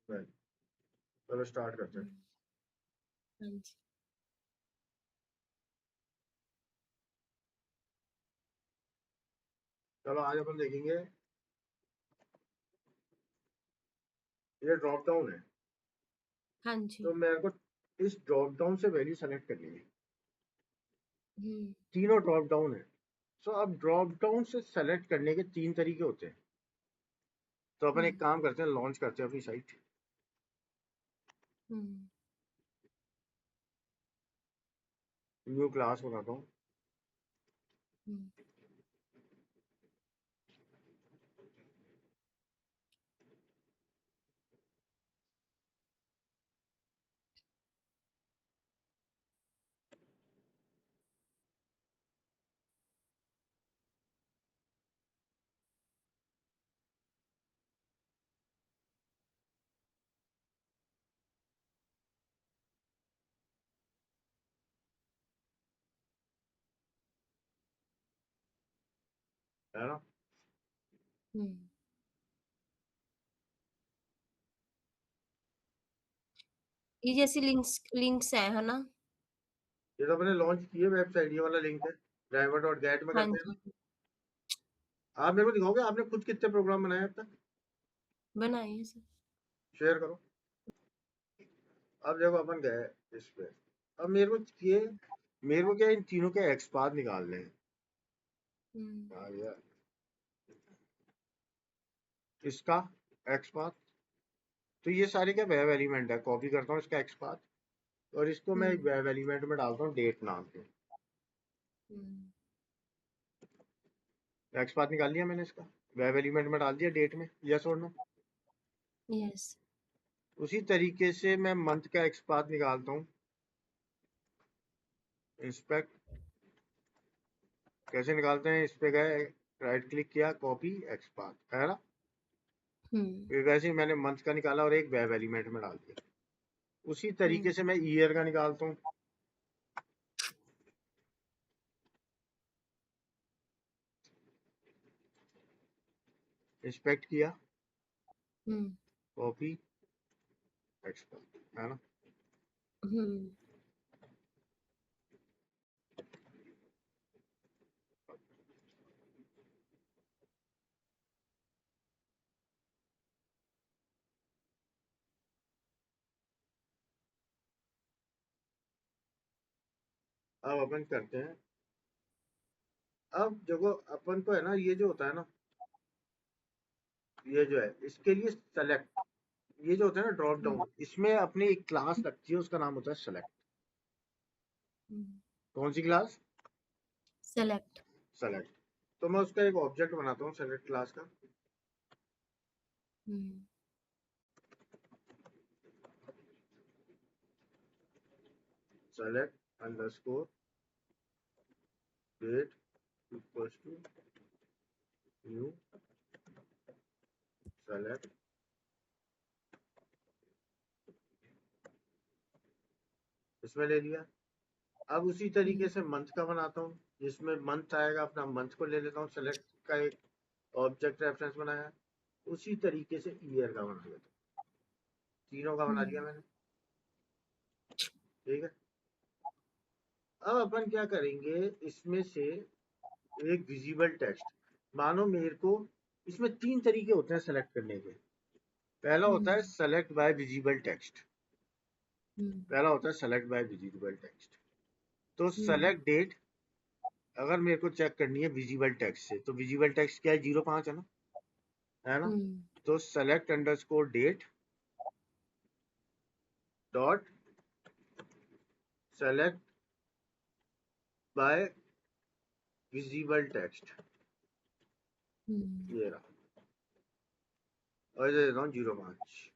Right. चलो start करते हैं। हाँ जी। चलो आज अपन देखेंगे, ये ड्रॉप डाउन है, हाँ जी। तो मेरे को इस ड्रॉप डाउन से वैल्यू सेलेक्ट करनी है। हम्म तीनों ड्रॉप डाउन है। सो अब ड्रॉप डाउन से सेलेक्ट करने के 3 तरीके होते हैं। तो अपन एक हम्म काम करते हैं, लॉन्च करते हैं अपनी साइट। हम्म न्यू क्लास बनाता हूँ। हम्म है ना? हम्म ये जैसी लिंक्स है ना? ये तो अपने लॉन्च किए वेबसाइट, ये वाला लिंक है, ड्राइवर डॉट गेट में हाँ करते हैं ना। जी। आप मेरे को दिखाओगे आपने खुद कितने प्रोग्राम बनाए अब तक? बनाइए सर। शेयर करो। अब देखो अपन गए इस पे। अब मेरे को क्या इन तीनों के एक्सपाथ निकालने हैं। हम्म आ गया इसका एक्सपाथ। तो ये सारे क्या वेब एलिमेंट है, कॉपी करता हूँ इसका एक्सपाथ और इसको मैं एक हम्म वेब एलिमेंट में डालता हूँ डेट नाम के। हम्म एक्सपाथ निकाल लिया मैंने इसका, वेब एलिमेंट में डाल दिया डेट में, यस और नो। यस। उसी तरीके से मैं मंथ का एक्सपाथ निकालता हूँ। इंस्पेक्ट कैसे निकालते हैं, इस पे गए, राइट क्लिक किया, कॉपी एक्सपाथ, है ना? हम्म फिर वैसे ही मैंने मंथ का निकाला और एक वेब एलिमेंट में डाल दिया। उसी तरीके हम्म से मैं ईयर का निकालता हूँ। इंस्पेक्ट किया, हम्म कॉपी एक्सपाथ, है ना? हम्म अब अपन करते हैं। अब देखो अपन को है ना, ये जो होता है ना, ये जो है इसके लिए सेलेक्ट, ये जो होता है ना ड्रॉप हम्म डाउन, इसमें अपनी एक क्लास लगती है, उसका नाम होता है सेलेक्ट। कौन सी क्लास? सेलेक्ट। सेलेक्ट। तो मैं उसका एक ऑब्जेक्ट बनाता हूँ सेलेक्ट क्लास का। Hmm select underscore date equals to new select. इसमें ले लिया। अब उसी तरीके हम्म से मंथ का बनाता हूँ, जिसमें मंथ आएगा, अपना मंथ को ले लेता हूँ, सेलेक्ट का एक ऑब्जेक्ट रेफरेंस बनाया। उसी तरीके से ईयर का बना लेता हूँ। तीनों का बना लिया हम्म मैंने। ठीक है। अब अपन क्या करेंगे, इसमें से एक विजिबल टेक्स्ट, मानो मेरे को, इसमें 3 तरीके होते हैं सेलेक्ट करने के। पहला होता है हम्म सेलेक्ट बाय विजिबल टेक्स्ट। हम्म पहला होता है सेलेक्ट बाय विजिबल टेक्स्ट। तो हम्म सेलेक्ट डेट, अगर मेरे को चेक करनी है विजिबल टेक्स्ट से, तो विजिबल टेक्स्ट क्या है, 05 है ना, है ना? हम्म तो select underscore date dot select by visible text, hmm ये रहा। और इधर देता हूँ 05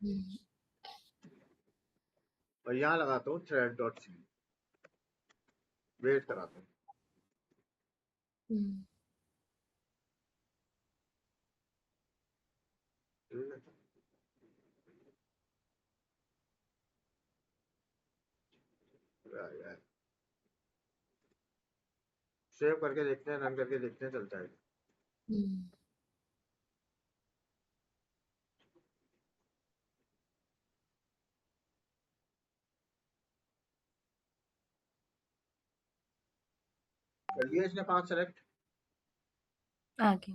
हम्म और यहाँ लगाता हूँ थ्रेड डॉट सी, वेट कराता हूँ। हम्म ठीक है। सेव करके देखते हैं, रन करके देखते हैं, चलता है। हम्म कर लिया इसने 5 सेलेक्ट। आगे।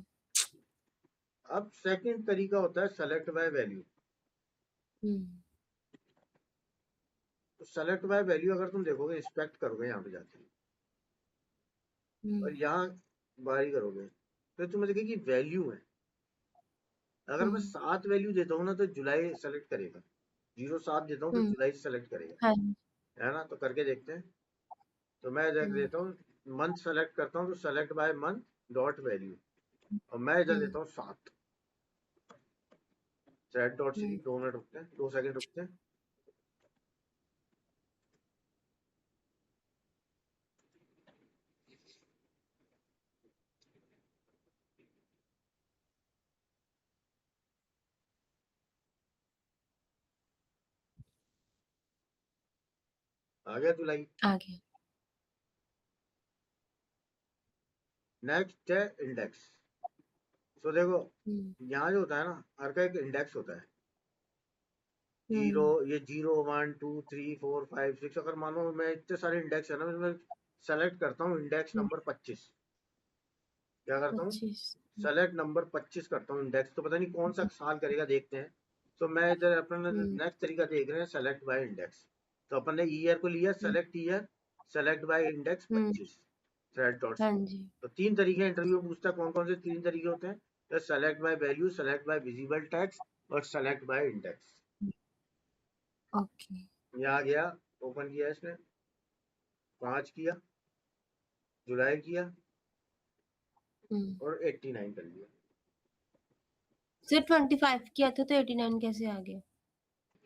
अब सेकंड तरीका होता है सेलेक्ट बाय वैल्यू। तो सेलेक्ट बाय वैल्यू अगर तुम देखोगे, इंस्पेक्ट करोगे यहाँ पे जाके और यहाँ बारी करोगे तो तुम्हें देखेगी वैल्यू है। अगर मैं 7 वैल्यू देता हूँ ना तो जुलाई सेलेक्ट करेगा, 07 देता हूँ तो जुलाई सेलेक्ट करेगा, हाँ। है ना। तो करके देखते हैं। तो मैं इधर देता हूँ मंथ सेलेक्ट करता हूँ तो select by month dot value, और मैं इधर देता हूँ 7 सेट डॉट सी। 2 मिनट रुकते हैं, 2 सेकंड रुकते हैं। आ गया जुलाई। आगे। नेक्स्ट है इंडेक्स। तो देखो यहाँ जो होता है ना, हर का एक इंडेक्स होता है। जीरो, ये 0 1 2 3 4 5 6, अगर मानो मैं इतने सारे इंडेक्स है ना, मैं सेलेक्ट करता हूँ इंडेक्स नंबर 25। क्या करता हूँ? 25। सेलेक्ट नंबर 25 करता हूँ इंडेक्स। तो पता नहीं कौन सा साल करेगा, देखते हैं। तो मैं इधर अपना नेक्स्ट तरीका देख रहे हैं, सेलेक्ट बाय इंडेक्स। तो अपन ने ईयर को लिया, select year, select by index 25 thread dot हाँ सी। जी। तो 3 तरीके इंटरव्यू पूछता है, कौन कौन से 3 तरीके होते हैं? तो select by value, select by visible text और सेलेक्ट बाय इंडेक्स। ओके। यहाँ गया, ओपन किया इसने, 5 किया, जुलाई किया और 89 कर लिया। सिर्फ 25 किया था तो 89 कैसे आ गया?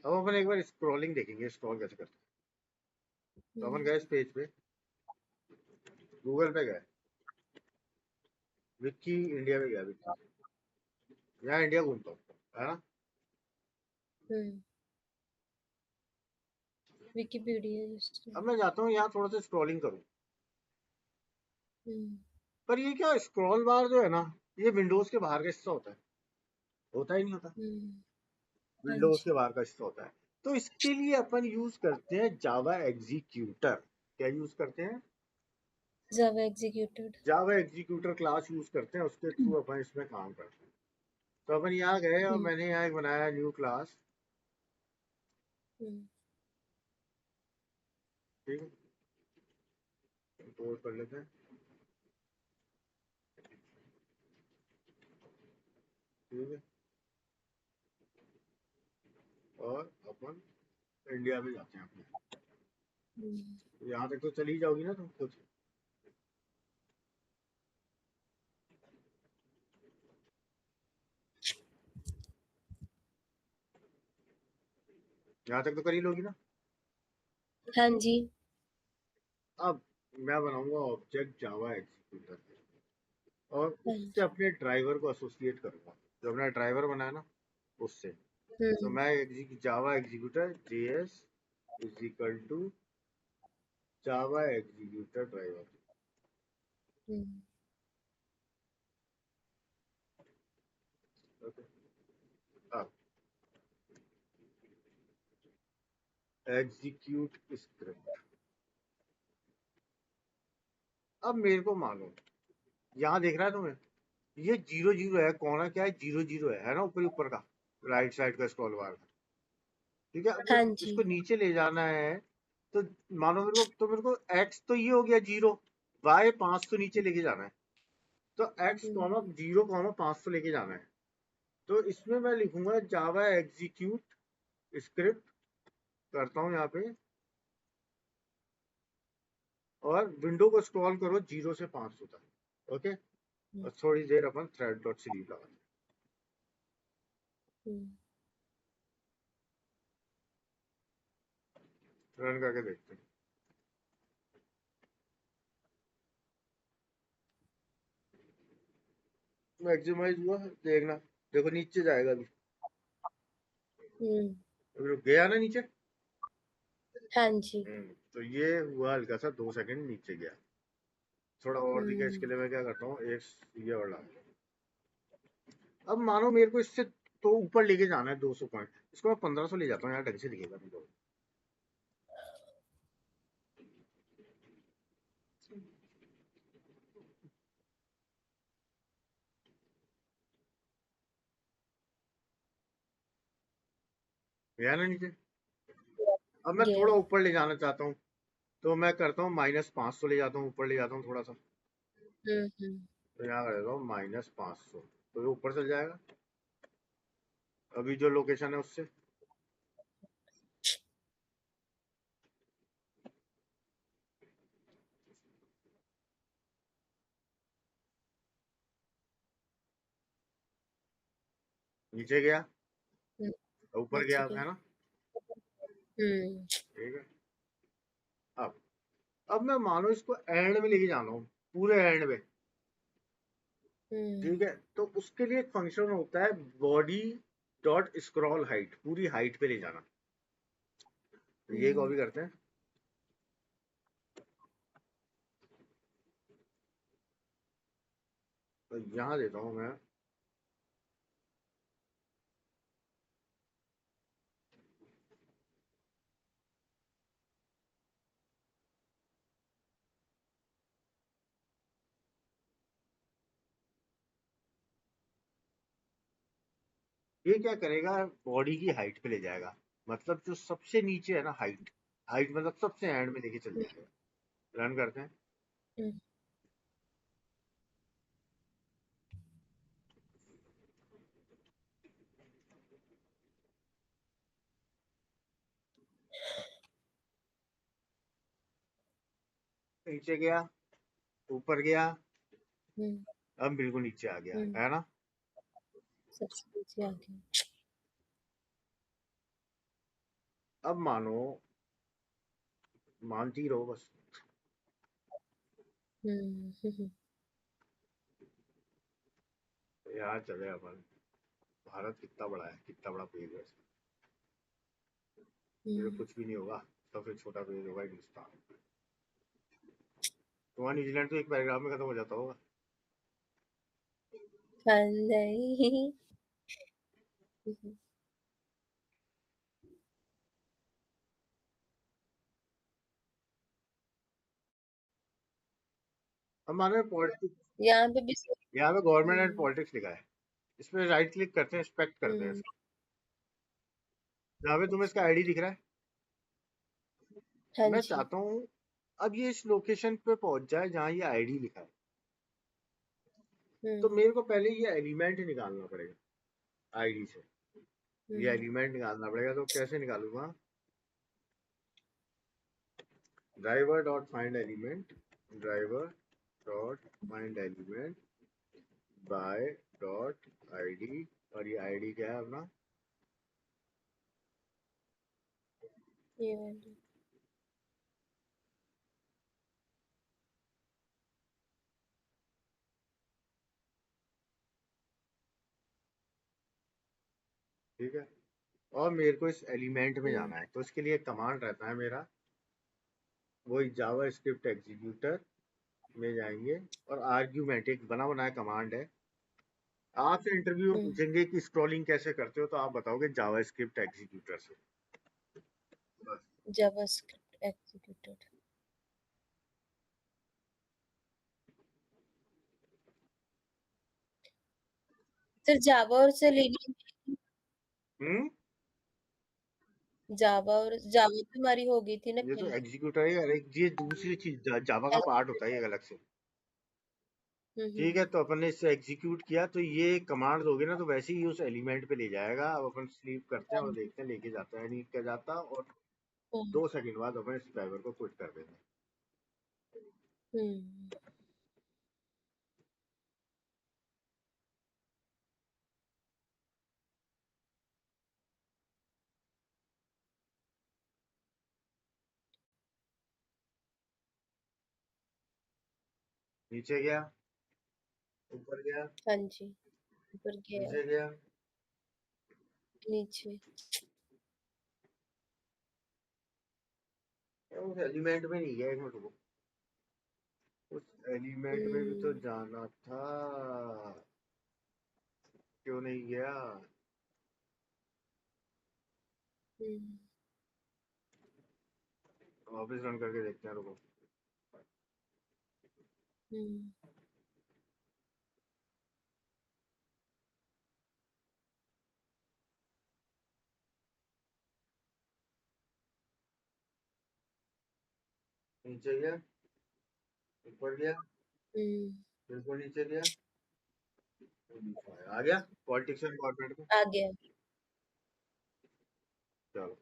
अब अपन एक बार स्क्रॉलिंग देखेंगे, स्क्रॉल कैसे करते हैं। तो अपन गए इस पेज पे, गूगल पे गए, विक्की इंडिया में गया, विक्की, यहाँ इंडिया घूमता हूँ, है ना। विकिपीडिया। अब मैं जाता हूँ यहाँ थोड़ा सा स्क्रॉलिंग करूँ, पर ये क्या स्क्रॉल बार जो है ना, ये विंडोज के बाहर का हिस्सा होता ही नहीं होता। हाँ विंडोज के जी। बाहर का हिस्सा होता है। तो इसके लिए अपन यूज करते हैं जावा एग्जीक्यूटर। क्या यूज करते हैं? जावा एग्जीक्यूटेड। जावा एग्जीक्यूटर क्लास यूज करते हैं, उसके थ्रू अपन इसमें काम करते हैं। तो अपन यहाँ गए और मैंने यहाँ एक बनाया न्यू क्लास, ठीक है, इंपोर्ट कर लेते हैं, ठीक है। और अपन इंडिया में जाते हैं अपने। यहाँ तक तो चली जाओगी ना तुम खुद। यहाँ तक तो कर ही लोगी ना। हाँ जी। अब मैं बनाऊंगा ऑब्जेक्ट जावा एग्जीक्यूटर और हाँ उससे जी। अपने ड्राइवर को एसोसिएट करूंगा, जो अपना ड्राइवर बनाया ना उससे। तो मैं Java executor JS is equal to Java executor driver. Okay. अब एग्जीक्यूट स्क्रिप्ट। अब मेरे को मानो, यहाँ देख रहा है तुम्हें, ये 0 0 है, कोना क्या है, 0 0 है ना, ऊपर ऊपर का राइट साइड का स्क्रॉल बार का, ठीक है। अब हाँ जी। इसको नीचे ले जाना है। तो मानो मेरे को एक्स तो ये हो गया 0, वाई 500 नीचे लेके जाना है। तो एक्स कॉमा 0 500 लेके जाना है। तो इसमें मैं लिखूंगा जावा एग्जीक्यूट स्क्रिप्ट, करता हूँ यहाँ पे, और विंडो को स्क्रॉल करो 0 से 500 तक। ओके। और थोड़ी देर अपन थ्रेड डॉट सी लगाते हैं, रन करके देखते हैं। मैक्सिमाइज हुआ, देखना, देखो नीचे जाएगा अभी। अभी गया ना नीचे। हाँ जी। तो ये हुआ हल्का सा 2 सेकंड नीचे गया। थोड़ा और दिखा इसके लिए मैं क्या करता हूँ, एक ये और डाल। अब मानो मेरे को इससे तो ऊपर लेके जाना है 200 पॉइंट, इसको मैं 1500 ले जाता हूँ, यहाँ ढंग से दिखेगा मेरे को। या ना नीचे। अब मैं गया। थोड़ा ऊपर ले जाना चाहता हूँ, तो मैं करता हूँ -500 ले जाता हूँ, ऊपर ले जाता हूँ थोड़ा सा। हम्म। तो यहाँ कर देता हूँ -500, तो ये ऊपर चल जाएगा अभी जो लोकेशन है उससे। नीचे गया, हम्म, ऊपर नीचे गया, गया। है ना। हम्म। ठीक है। अब मैं मानो इसको एंड में लेके जाना हूँ, पूरे एंड में। हम्म। ठीक है, तो उसके लिए एक फंक्शन होता है बॉडी डॉट स्क्रॉल हाइट, पूरी हाइट पे ले जाना। तो ये हम्म। कॉपी करते हैं, तो यहाँ देता हूँ मैं। ये क्या करेगा, बॉडी की हाइट पे ले जाएगा, मतलब जो सबसे नीचे है ना, हाइट, हाइट मतलब सबसे एंड में लेके चल जाएगा। रन करते हैं। हम्म। नीचे गया, ऊपर गया, हम्म। अब बिल्कुल नीचे आ गया, हम्म, है ना। सबसे नीचे आ गया। अब मानो, मानती रहो बस। हम्म। यार चले अपन, भारत कितना बड़ा है, कितना बड़ा पेज है। ये तो हम्म। कुछ भी नहीं होगा, सबसे छोटा पेज होगा हिंदुस्तान। तुम्हारा न्यूजीलैंड तो एक पैराग्राफ में खत्म हो जाता होगा। हाँ, नहीं। हम्म। अब मानो पॉलिटिक्स, यहाँ पे भी यहाँ पे गवर्नमेंट एंड हम्म। पॉलिटिक्स लिखा है, इसमें राइट क्लिक करते हैं, इंस्पेक्ट करते हैं हम्म। इसको। जहाँ पे तुम्हें इसका आईडी दिख रहा है, हाँ मैं जी। चाहता हूँ अब ये इस लोकेशन पे पहुंच जाए जहाँ ये आईडी लिखा है। तो हम्म। मेरे को पहले ये एलिमेंट निकालना पड़ेगा आईडी से। ये हम्म। एलिमेंट निकालना पड़ेगा, तो कैसे निकालूंगा, driver dot find element, driver dot find element by dot ID, और ये आईडी क्या है अपना। ये वाली। ठीक है, और मेरे को इस एलिमेंट में हम्म। जाना है, तो इसके लिए एक कमांड रहता है मेरा, वही जावा स्क्रिप्ट एग्जीक्यूटर में जाएंगे, और आर्ग्यूमेंट एक बना बनाया कमांड है। आपसे इंटरव्यू में हम्म। पूछेंगे कि स्क्रॉलिंग कैसे करते हो, तो आप बताओगे जावा स्क्रिप्ट एग्जीक्यूटर से, बस। JavaScript executed. सर जावा और सेलेनियम। हम्म, जावा और जावा तो हमारी हो गई थी ना ये तो पहले। एग्जीक्यूटर है, और एक ये दूसरी चीज जावा का पार्ट होता है, ये अलग से। ठीक है, हम्म। तो अपन ने इसे एग्जीक्यूट किया, तो ये कमांड दोगे ना, तो वैसे ही उस एलिमेंट पे ले जाएगा। अब अपन स्लीप करते हैं हाँ और जी। देखते हैं लेके जाता है नहीं क्या जाता, और हम्म। 2 सेकंड बाद अपन इस ड्राइवर को क्विट कर देंगे। हम्म। नीचे गया, ऊपर गया, हाँ जी। ऊपर गया। नीचे गया, नीचे। उस एलिमेंट में नहीं गया, एक मिनट रुको, उस एलिमेंट में भी तो हम्म। जाना था, क्यों नहीं गया। हम्म। वापस रन करके देखते हैं, रुको। हम्म। नीचे गया, ऊपर गया, बिल्कुल नीचे गया, आ गया पॉलिटिक्स एंड गवर्नमेंट को। आ गया। चलो